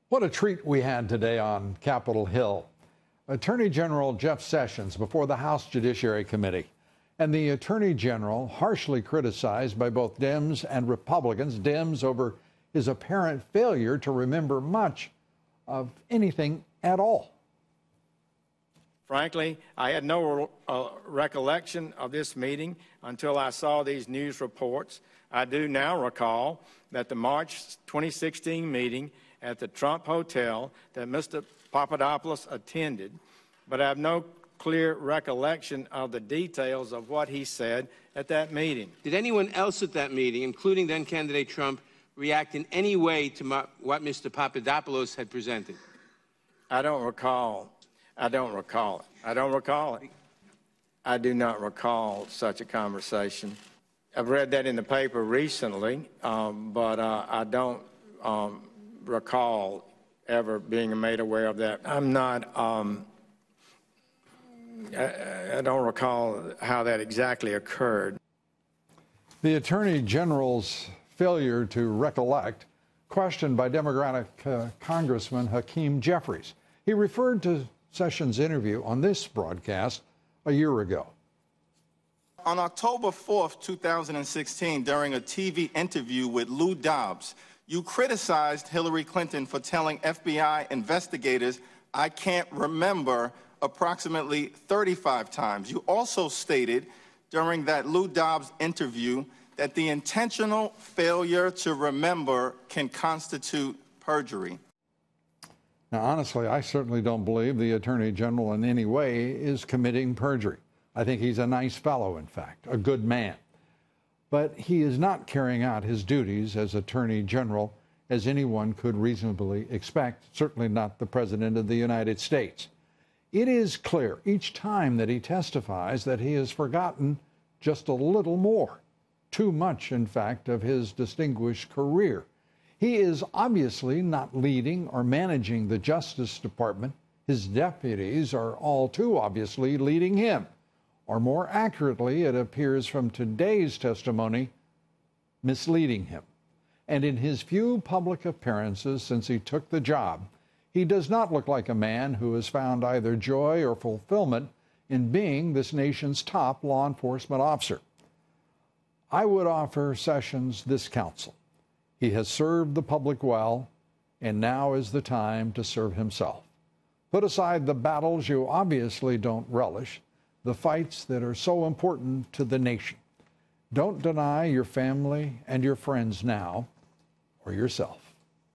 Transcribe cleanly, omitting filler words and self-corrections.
What a treat we had today on Capitol Hill. Attorney General Jeff Sessions before the House Judiciary Committee. And the Attorney General harshly criticized by both Dems and Republicans, Dems over his apparent failure to remember much of anything at all. Frankly, I had no recollection of this meeting until I saw these news reports. I do now recall that the March 2016 meeting at the Trump Hotel that Mr. Papadopoulos attended, but I have no clear recollection of the details of what he said at that meeting. Did anyone else at that meeting, including then-candidate Trump, react in any way to what Mr. Papadopoulos had presented? I don't recall. I don't recall it. I don't recall it. I do not recall such a conversation. I've read that in the paper recently, but I don't recall ever being made aware of that. I'm not, I don't recall how that exactly occurred. The Attorney General's failure to recollect, questioned by Democratic Congressman Hakeem Jeffries. He referred to Sessions' interview on this broadcast a year ago. On October 4th, 2016, during a TV interview with Lou Dobbs, you criticized Hillary Clinton for telling FBI investigators, "I can't remember," approximately 35 times. You also stated during that Lou Dobbs interview that the intentional failure to remember can constitute perjury. Now, honestly, I certainly don't believe the Attorney General in any way is committing perjury. I think he's a nice fellow, in fact, a good man. But he is not carrying out his duties as Attorney General as anyone could reasonably expect, certainly not the President of the United States. It is clear each time that he testifies that he has forgotten just a little more, too much, in fact, of his distinguished career. He is obviously not leading or managing the Justice Department. His deputies are all too obviously leading him. Or more accurately, it appears from today's testimony, misleading him. And in his few public appearances since he took the job, he does not look like a man who has found either joy or fulfillment in being this nation's top law enforcement officer. I would offer Sessions this counsel. He has served the public well, and now is the time to serve himself. Put aside the battles you obviously don't relish, the fights that are so important to the nation. Don't deny your family and your friends now, or yourself.